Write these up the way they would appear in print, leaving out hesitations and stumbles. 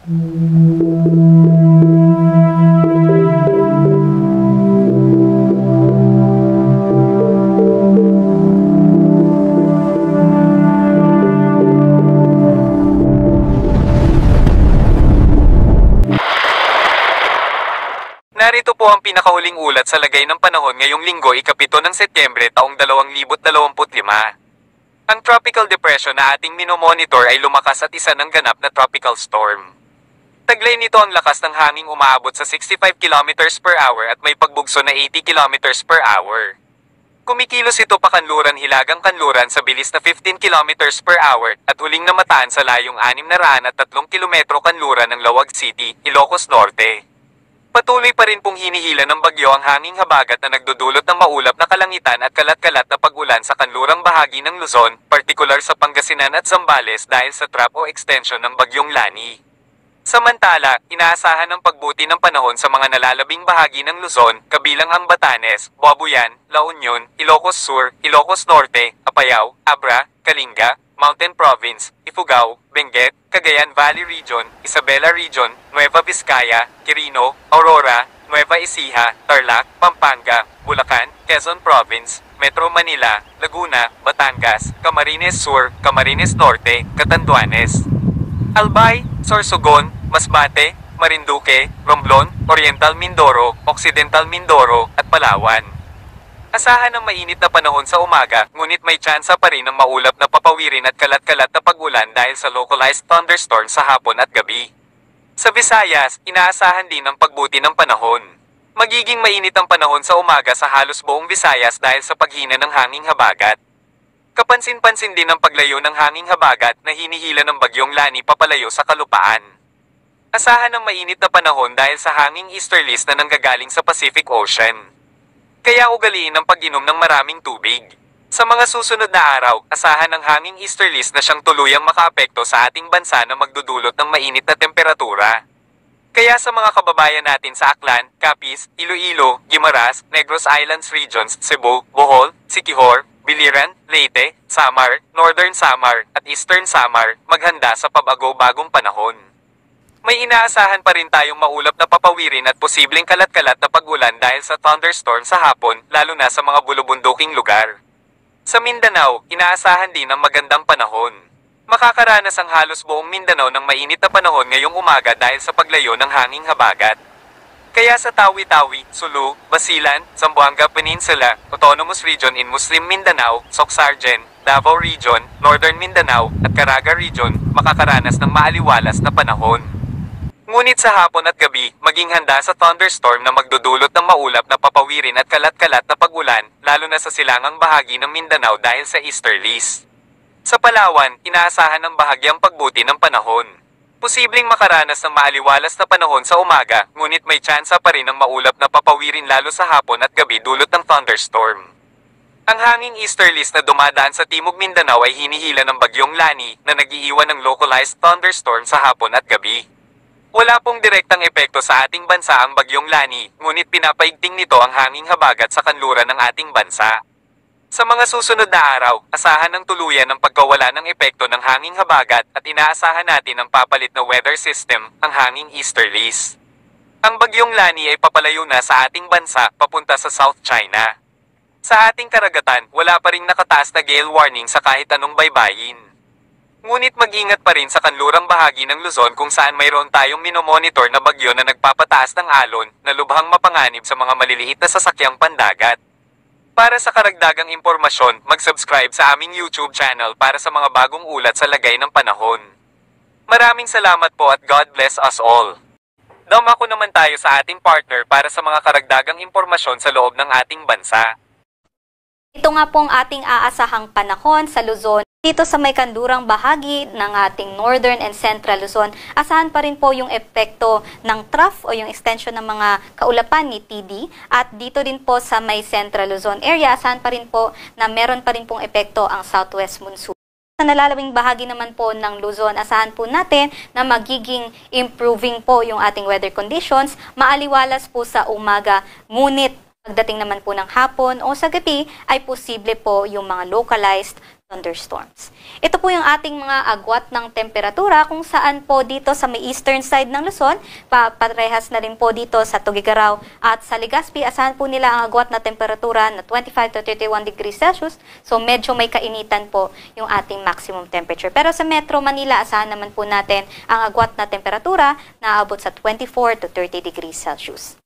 Narito po ang pinakahuling ulat sa lagay ng panahon ngayong linggo, ika-7 ng Setyembre taong 2025. Ang tropical depression na ating minomonitor ay lumakas at isa ng ganap na tropical storm. Taglay nito ang lakas ng hanging umaabot sa 65 km per hour at may pagbugso na 80 km per hour. Kumikilos ito pakanluran hilagang kanluran sa bilis na 15 km per hour at huling namataan sa layong 603 km kanluran ng Lawag City, Ilocos Norte. Patuloy pa rin pong hinihila ng bagyo ang hanging habagat na nagdudulot ng maulap na kalangitan at kalat-kalat na pag-ulan sa kanlurang bahagi ng Luzon, partikular sa Pangasinan at Zambales dahil sa trap o extension ng bagyong Lani. Samantala, inaasahan ang pagbuti ng panahon sa mga nalalabing bahagi ng Luzon, kabilang ang Batanes, Buabuyan, La Union, Ilocos Sur, Ilocos Norte, Apayao, Abra, Kalinga, Mountain Province, Ifugao, Benguet, Cagayan Valley Region, Isabela Region, Nueva Vizcaya, Quirino, Aurora, Nueva Ecija, Tarlac, Pampanga, Bulacan, Quezon Province, Metro Manila, Laguna, Batangas, Camarines Sur, Camarines Norte, Catanduanes, Albay, Sorsogon, Masbate, Marinduque, Romblon, Oriental Mindoro, Occidental Mindoro, at Palawan. Asahan ng mainit na panahon sa umaga, ngunit may tsansa pa rin ng maulap na papawirin at kalat-kalat na pag-ulan dahil sa localized thunderstorm sa hapon at gabi. Sa Visayas, inaasahan din ang pagbuti ng panahon. Magiging mainit ang panahon sa umaga sa halos buong Visayas dahil sa paghina ng hanging habagat. Kapansin-pansin din ang paglayo ng hanging habagat na hinihila ng bagyong Lani papalayo sa kalupaan. Asahan ng mainit na panahon dahil sa hanging easterlies na nanggagaling sa Pacific Ocean. Kaya ugaliin ang pag-inom ng maraming tubig. Sa mga susunod na araw, asahan ng hanging easterlies na siyang tuluyang makaapekto sa ating bansa na magdudulot ng mainit na temperatura. Kaya sa mga kababayan natin sa Aklan, Capiz, Iloilo, Guimaras, Negros Islands Regions, Cebu, Bohol, Siquijor, Biliran, Leyte, Samar, Northern Samar, at Eastern Samar, maghanda sa pabago-bagong panahon. May inaasahan pa rin tayong maulap na papawirin at posibleng kalat-kalat na pag-ulan dahil sa thunderstorm sa hapon, lalo na sa mga bulubunduking lugar. Sa Mindanao, inaasahan din ang magandang panahon. Makakaranas ang halos buong Mindanao ng mainit na panahon ngayong umaga dahil sa paglayo ng hanging habagat. Kaya sa Tawi-Tawi, Sulu, Basilan, Zamboanga Peninsula, Autonomous Region in Muslim Mindanao, Socsargen, Davao Region, Northern Mindanao, at Caraga Region, makakaranas ng maaliwalas na panahon. Ngunit sa hapon at gabi, maging handa sa thunderstorm na magdudulot ng maulap na papawirin at kalat-kalat na pag-ulan, lalo na sa silangang bahagi ng Mindanao dahil sa easterlies. Sa Palawan, inaasahan ng bahagyang pagbuti ng panahon. Posibleng makaranas ng maaliwalas na panahon sa umaga, ngunit may tsansa pa rin ng maulap na papawirin lalo sa hapon at gabi dulot ng thunderstorm. Ang hanging easterlies na dumadaan sa Timog Mindanao ay hinihila ng bagyong Lani na nag-iiwan ng localized thunderstorm sa hapon at gabi. Wala pong direktang epekto sa ating bansa ang bagyong Lani, ngunit pinapaigting nito ang hanging habagat sa kanluran ng ating bansa. Sa mga susunod na araw, asahan ng tuluyan ang pagkawala ng epekto ng hanging habagat at inaasahan natin ang papalit na weather system, ang hanging easterlies. Ang bagyong Lani ay papalayo na sa ating bansa papunta sa South China. Sa ating karagatan, wala pa ring nakataas na gale warning sa kahit anong baybayin. Ngunit mag-ingat pa rin sa kanlurang bahagi ng Luzon kung saan mayroon tayong minomonitor na bagyo na nagpapataas ng alon na lubhang mapanganib sa mga maliliit na sasakyang pandagat. Para sa karagdagang impormasyon, mag-subscribe sa aming YouTube channel para sa mga bagong ulat sa lagay ng panahon. Maraming salamat po at God bless us all. Dumako naman tayo sa ating partner para sa mga karagdagang impormasyon sa loob ng ating bansa. Ito nga pong ating aasahang panahon sa Luzon. Dito sa may kandurang bahagi ng ating Northern and Central Luzon, asahan pa rin po yung epekto ng trough o yung extension ng mga kaulapan ni TD. At dito din po sa may Central Luzon area, asahan pa rin po na meron pa rin pong epekto ang southwest monsoon. Sa nalalawing bahagi naman po ng Luzon, asahan po natin na magiging improving po yung ating weather conditions, maaliwalas po sa umaga, ngunit pagdating naman po ng hapon o sa gabi ay posible po yung mga localized thunderstorms. Ito po yung ating mga agwat ng temperatura kung saan po dito sa may eastern side ng Luzon, parehas na rin po dito sa Tuguegarao at sa Legazpi, asahan po nila ang agwat na temperatura na 25 to 31 degrees Celsius. So medyo may kainitan po yung ating maximum temperature. Pero sa Metro Manila, asahan naman po natin ang agwat na temperatura na aabot sa 24 to 30 degrees Celsius.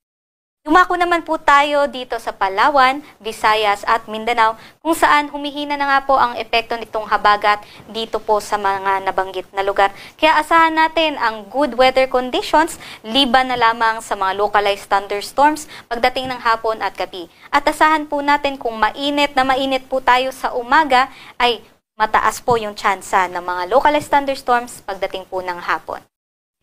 Dumako naman po tayo dito sa Palawan, Visayas at Mindanao kung saan humihina na nga po ang epekto nitong habagat dito po sa mga nabanggit na lugar. Kaya asahan natin ang good weather conditions liban na lamang sa mga localized thunderstorms pagdating ng hapon at gabi. At asahan po natin kung mainit po tayo sa umaga ay mataas po yung tsansa ng mga localized thunderstorms pagdating po ng hapon.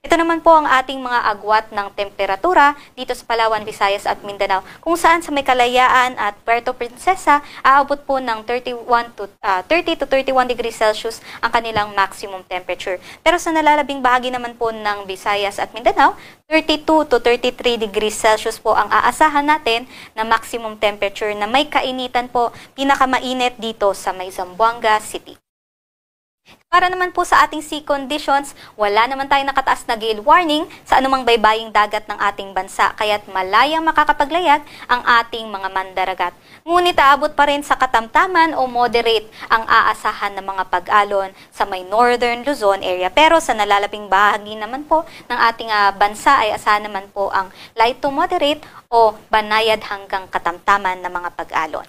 Ito naman po ang ating mga agwat ng temperatura dito sa Palawan, Visayas at Mindanao kung saan sa may Kalayaan at Puerto Princesa aabot po ng 30 to 31 degrees Celsius ang kanilang maximum temperature. Pero sa nalalabing bahagi naman po ng Visayas at Mindanao, 32 to 33 degrees Celsius po ang aasahan natin na maximum temperature na may kainitan po pinakamainit dito sa may Zamboanga City. Para naman po sa ating sea conditions, wala naman tayong nakataas na gale warning sa anumang baybaying dagat ng ating bansa, kaya't malayang makakapaglayag ang ating mga mandaragat. Ngunit aabot pa rin sa katamtaman o moderate ang aasahan ng mga pag-alon sa may northern Luzon area. Pero sa nalalabing bahagi naman po ng ating bansa ay asahan naman po ang light to moderate o banayad hanggang katamtaman na mga pag-alon.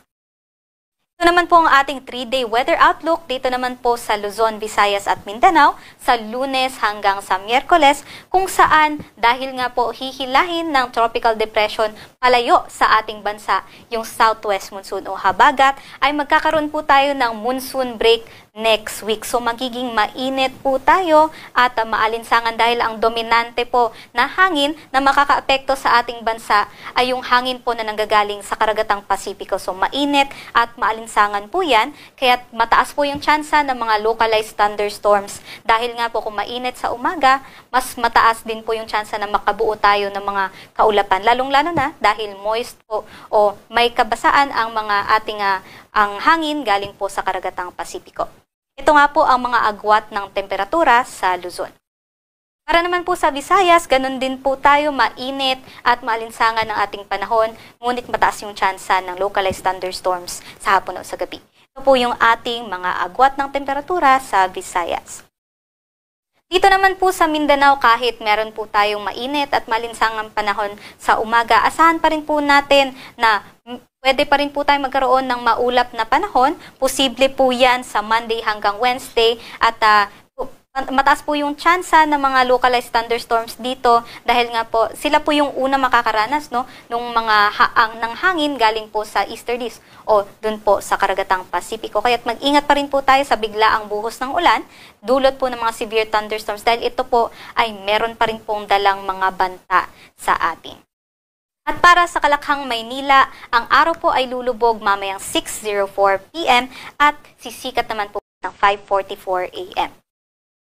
Ito naman po ang ating 3-day weather outlook dito naman po sa Luzon, Visayas at Mindanao sa Lunes hanggang sa Miyerkules kung saan dahil nga po hihilahin ng tropical depression palayo sa ating bansa yung southwest monsoon o habagat ay magkakaroon po tayo ng monsoon break next week. So magiging mainit po tayo at maalinsangan dahil ang dominante po na hangin na makakaapekto sa ating bansa ay yung hangin po na nanggagaling sa karagatang Pasipiko. So mainit at maalinsangan po yan, kaya mataas po yung tsansa ng mga localized thunderstorms. Dahil nga po kung mainit sa umaga, mas mataas din po yung tsansa na makabuo tayo ng mga kaulapan. Lalong-lalo na dahil moist po o may kabasaan ang mga ating ang hangin galing po sa karagatang Pasipiko. Ito nga po ang mga agwat ng temperatura sa Luzon. Para naman po sa Visayas, ganun din po tayo mainit at maalinsangan ng ating panahon, ngunit mataas yung tsansa ng localized thunderstorms sa hapon o sa gabi. Ito po yung ating mga agwat ng temperatura sa Visayas. Dito naman po sa Mindanao, kahit meron po tayong mainit at malinsangang panahon sa umaga, asahan pa rin po natin na pwede pa rin po tayo magkaroon ng maulap na panahon. Posible po yan sa Monday hanggang Wednesday at mataas po yung tsansa ng mga localized thunderstorms dito dahil nga po sila po yung una makakaranas nung mga haang ng hangin galing po sa easterlies o dun po sa karagatang Pasipiko. Kaya't mag-ingat pa rin po tayo sa biglaang buhos ng ulan, dulot po ng mga severe thunderstorms dahil ito po ay meron pa rin pong dalang mga banta sa atin. At para sa Kalakhang, Maynila, ang araw po ay lulubog mamayang 6:04 PM at sisikat naman po ng 5:44 AM.